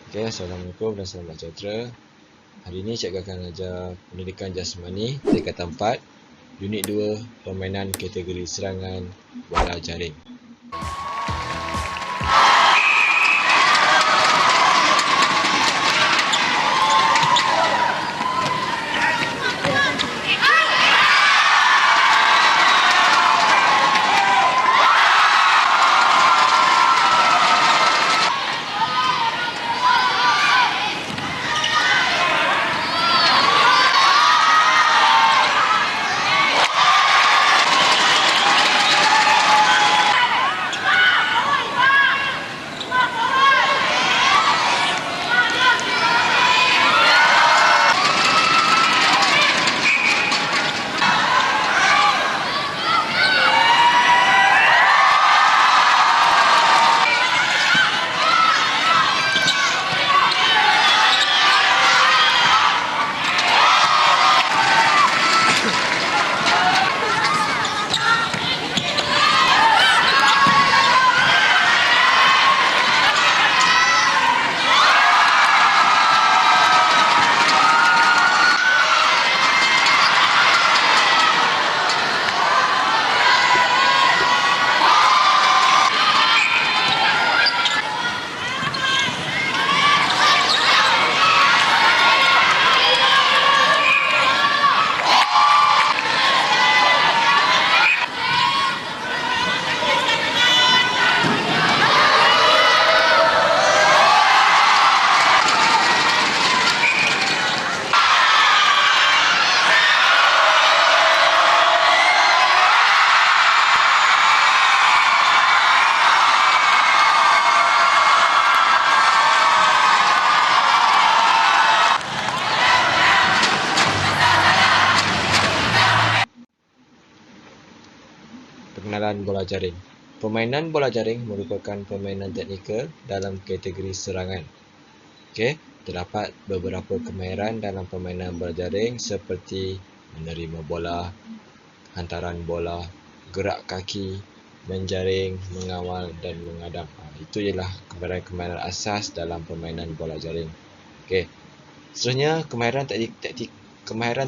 Okay, Assalamualaikum dan selamat sejahtera. Hari ini cikgu akan ajar pendidikan jasmani tingkatan 4, unit 2, permainan kategori serangan bola jaring. Perkenalan bola jaring. Permainan bola jaring merupakan permainan teknikal dalam kategori serangan. Okey, terdapat beberapa kemahiran dalam permainan bola jaring seperti menerima bola, hantaran bola, gerak kaki, menjaring, mengawal dan mengadam. Itu ialah kemahiran-kemahiran asas dalam permainan bola jaring. Okey. Seterusnya, kemahiran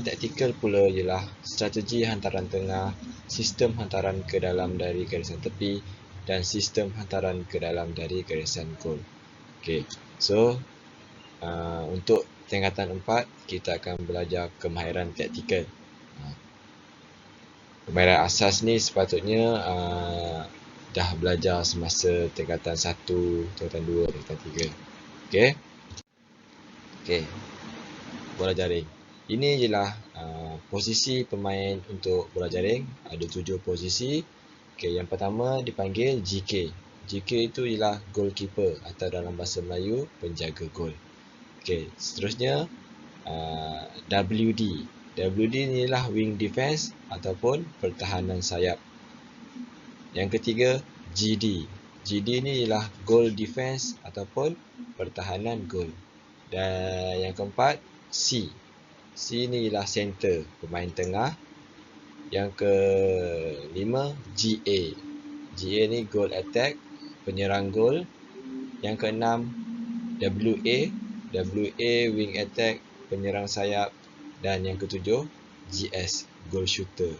taktikal pula ialah strategi hantaran tengah, sistem hantaran ke dalam dari garisan tepi dan sistem hantaran ke dalam dari garisan gol. Okey. So, untuk tingkatan 4 kita akan belajar kemahiran taktikal. Kemahiran asas ni sepatutnya dah belajar semasa tingkatan 1, tingkatan 2, tingkatan 3. Okey. Okey. Bola jaring. Ini ialah posisi pemain untuk bola jaring. Ada 7 posisi. Okey, yang pertama dipanggil GK. GK itu ialah goalkeeper atau dalam bahasa Melayu penjaga gol. Okey, seterusnya WD. WD ni ialah wing defense ataupun pertahanan sayap. Yang ketiga GD. GD ni ialah goal defense ataupun pertahanan gol. Dan yang keempat C. C ni ialah center, pemain tengah. Yang kelima GA. GA ni goal attack, penyerang gol. Yang keenam WA. WA wing attack, penyerang sayap. Dan yang ketujuh GS, goal shooter,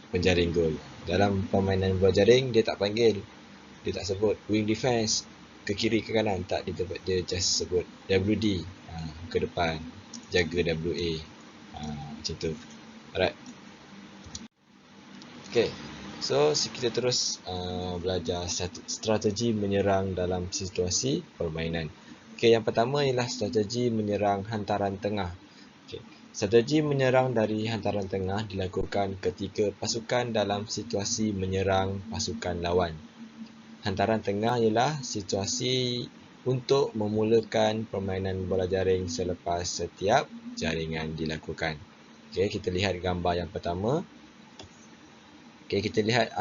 penjaring gol. Dalam permainan bola jaring dia tak panggil, dia tak sebut wing defense ke kiri ke kanan, tak, dia just sebut WD ke depan, jaga WA, macam tu. Alright. Okay, so kita terus belajar strategi menyerang dalam situasi permainan. Okay, yang pertama ialah strategi menyerang hantaran tengah. Okay. Strategi menyerang dari hantaran tengah dilakukan ketika pasukan dalam situasi menyerang pasukan lawan. Hantaran tengah ialah situasi untuk memulakan permainan bola jaring selepas setiap jaringan dilakukan. Okey, kita lihat gambar yang pertama. Okey, kita lihat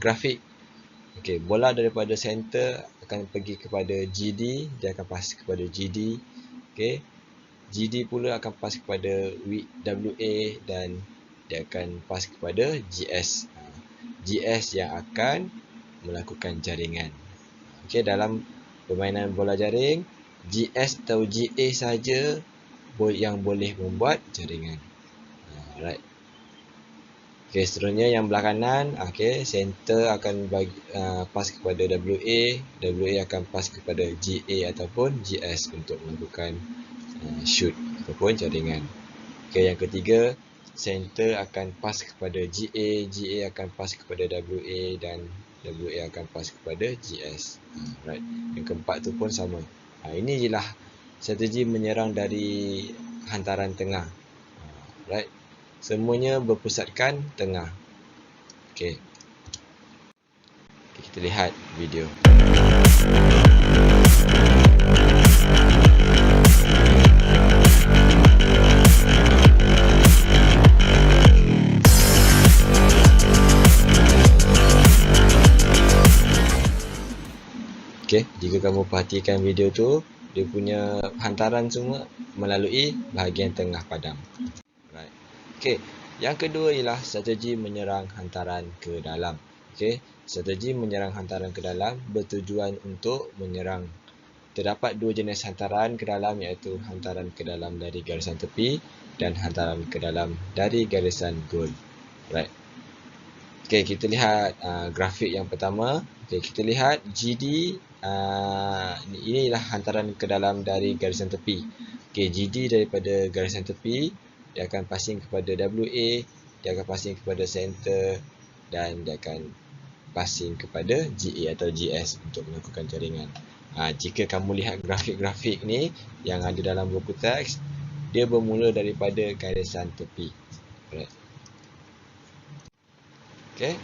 grafik. Okey, bola daripada center akan pergi kepada GD, dia akan pas kepada GD. Okey. GD pula akan pas kepada WA dan dia akan pas kepada GS. GS yang akan melakukan jaringan. Okey, dalam permainan bola jaring, GS atau GA saja yang boleh membuat jaringan. Alright. Okey, seterusnya yang belah kanan, okey, center akan bagi pass kepada WA, WA akan pass kepada GA ataupun GS untuk melakukan shoot ataupun jaringan. Okey, yang ketiga, center akan pass kepada GA, GA akan pass kepada WA dan WA akan pass kepada GS. Right. Yang keempat tu pun sama. Ini ialah strategi menyerang dari hantaran tengah. Right. Semuanya berpusatkan tengah. Okey. Kita lihat video. Okey, jika kamu perhatikan video tu, dia punya hantaran semua melalui bahagian tengah padang. Right. Okey, yang kedua ialah strategi menyerang hantaran ke dalam. Okey, strategi menyerang hantaran ke dalam bertujuan untuk menyerang. Terdapat dua jenis hantaran ke dalam, iaitu hantaran ke dalam dari garisan tepi dan hantaran ke dalam dari garisan gol. Right. Okey, kita lihat grafik yang pertama. Okey, kita lihat GD. Ini ialah hantaran ke dalam dari garisan tepi. Okey, GD daripada garisan tepi, dia akan passing kepada WA, dia akan passing kepada center dan dia akan passing kepada GA atau GS untuk melakukan jaringan. Jika kamu lihat grafik-grafik ni yang ada dalam buku teks, dia bermula daripada garisan tepi. Right. Okay.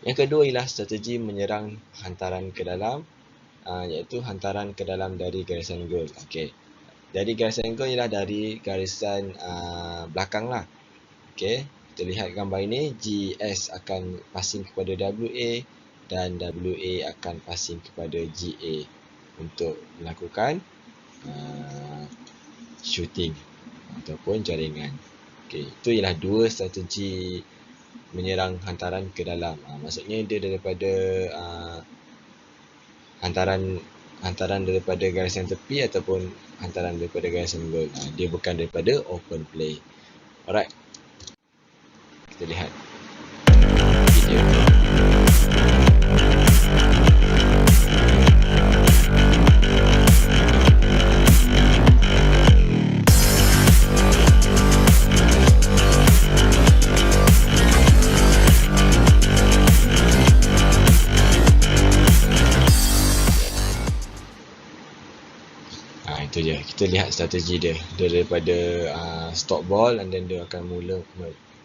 Yang kedua ialah strategi menyerang hantaran ke dalam, iaitu hantaran ke dalam dari garisan gol. Okay. Dari garisan gol ialah dari garisan belakang lah. Okay. Kita lihat gambar ini, GS akan passing kepada WA dan WA akan passing kepada GA untuk melakukan shooting ataupun jaringan. Okay. Itu ialah dua strategi menyerang hantaran ke dalam. Maksudnya dia daripada hantaran daripada garisan tepi ataupun hantaran daripada garisan gol. Dia bukan daripada open play. Alright. Kita lihat video. Itu je. Kita lihat strategi dia. Dia daripada stop ball dan then dia akan mula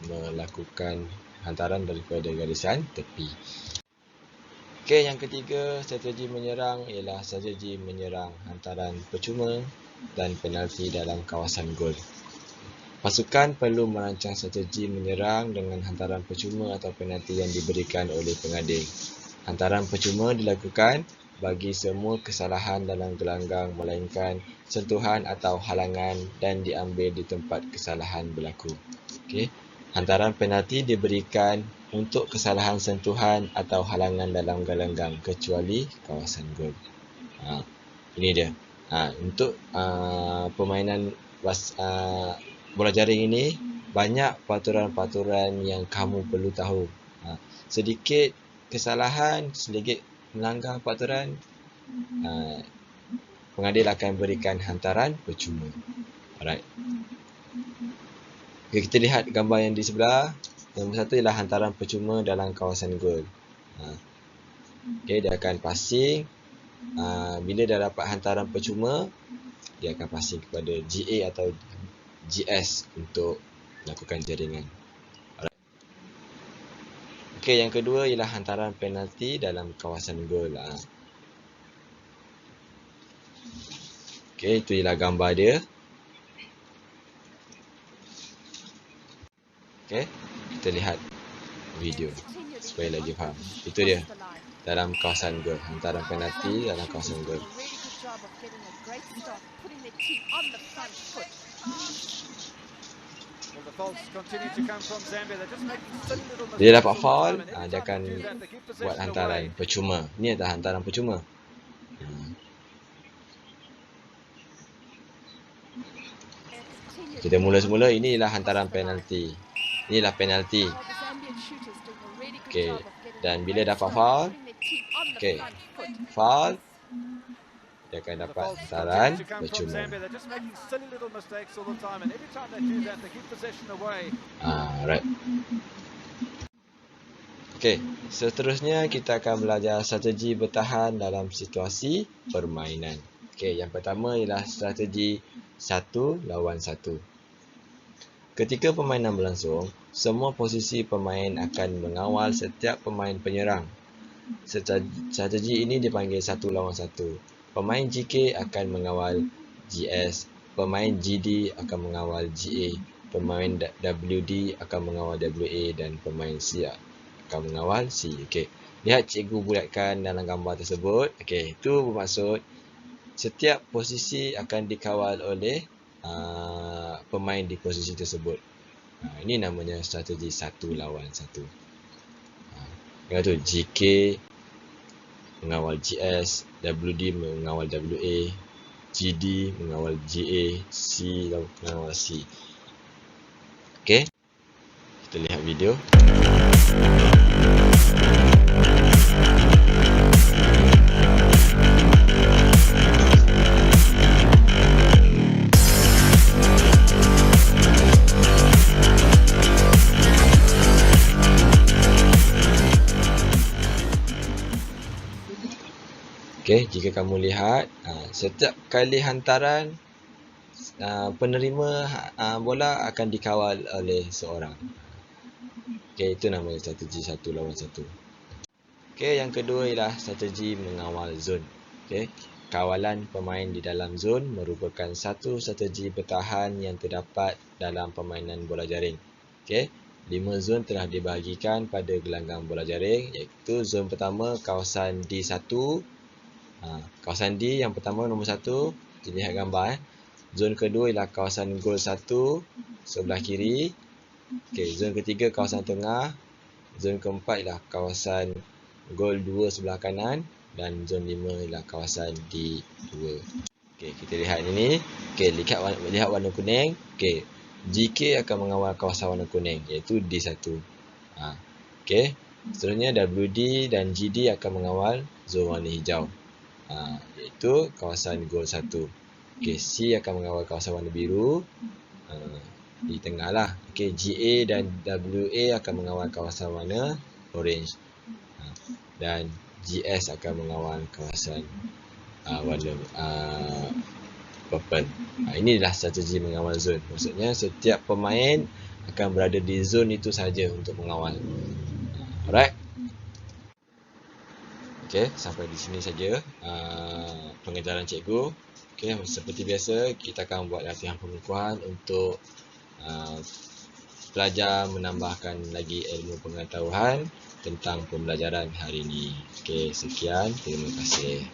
melakukan hantaran daripada garisan tepi. Okey, yang ketiga strategi menyerang ialah strategi menyerang hantaran percuma dan penalti dalam kawasan gol. Pasukan perlu merancang strategi menyerang dengan hantaran percuma atau penalti yang diberikan oleh pengadil. Hantaran percuma dilakukan bagi semua kesalahan dalam gelanggang melainkan sentuhan atau halangan dan diambil di tempat kesalahan berlaku. Okey. Hantaran penalti diberikan untuk kesalahan sentuhan atau halangan dalam gelanggang kecuali kawasan gol. Ini dia. Untuk permainan bola jaring ini banyak peraturan-peraturan yang kamu perlu tahu. Sedikit kesalahan, sedikit melanggar peraturan, pengadil akan berikan hantaran percuma. Alright. Okay, kita lihat gambar yang di sebelah. Nombor satu ialah hantaran percuma dalam kawasan gol. Okay, dia akan passing. Bila dah dapat hantaran percuma, dia akan passing kepada GA atau GS untuk melakukan jaringan. Alright. Okay, yang kedua ialah hantaran penalti dalam kawasan gol. Okay, itu ialah gambar dia. Okay, kita lihat video supaya lagi faham. Itu dia dalam kawasan gol, hantaran penalti dalam kawasan gol. Dia dapat foul, dia akan buat hantaran percuma. Ni adalah hantaran percuma. Kita mula semula, inilah hantaran penalti. Inilah penalti. Okey, dan bila dapat foul, okey, foul, dia akan dapat hantaran percuma. Right. Okey, seterusnya kita akan belajar strategi bertahan dalam situasi permainan. Okey, yang pertama ialah strategi 1 lawan 1. Ketika permainan berlangsung, semua posisi pemain akan mengawal setiap pemain penyerang. Strategi ini dipanggil 1 lawan 1. Pemain GK akan mengawal GS, pemain GD akan mengawal GA, pemain WD akan mengawal WA dan pemain C akan mengawal C. Okey. Lihat cikgu bulatkan dalam gambar tersebut. Okey, itu bermaksud setiap posisi akan dikawal oleh pemain di posisi tersebut. Ini namanya strategi 1 lawan 1. Yang tu GK mengawal GS, WD mengawal WA, GD mengawal GA, C mengawal C. Okey. Kita lihat video. Okey, jika kamu lihat, setiap kali hantaran, penerima bola akan dikawal oleh seorang. Okey, itu namanya strategi 1 lawan 1. Okey, yang kedua ialah strategi mengawal zon. Okey, kawalan pemain di dalam zon merupakan satu strategi bertahan yang terdapat dalam permainan bola jaring. Okey, 5 zon telah dibahagikan pada gelanggang bola jaring, iaitu zon pertama kawasan D1. Kawasan D yang pertama nombor 1, kita lihat gambar. Zon kedua ialah kawasan gol 1 sebelah kiri. Okey, zon ketiga kawasan tengah. Zon keempat ialah kawasan gol 2 sebelah kanan dan zon 5 ialah kawasan D2. Okey, kita lihat ini. Okey, lihat warna kuning. Okey, GK akan mengawal kawasan warna kuning, iaitu D1. Okey, seterusnya WD dan GD akan mengawal zon warna hijau, iaitu kawasan gol 1. Okey, C akan mengawal kawasan warna biru, di tengah lah. Okey, GA dan WA akan mengawal kawasan warna orange, dan GS akan mengawal kawasan warna purple. Inilah strategi mengawal zon. Maksudnya setiap pemain akan berada di zon itu saja untuk mengawal. Alright. Okey, sampai di sini saja pengajaran cikgu. Okey, seperti biasa kita akan buat latihan pengukuhan untuk belajar menambahkan lagi ilmu pengetahuan tentang pembelajaran hari ini. Okey, sekian. Terima kasih.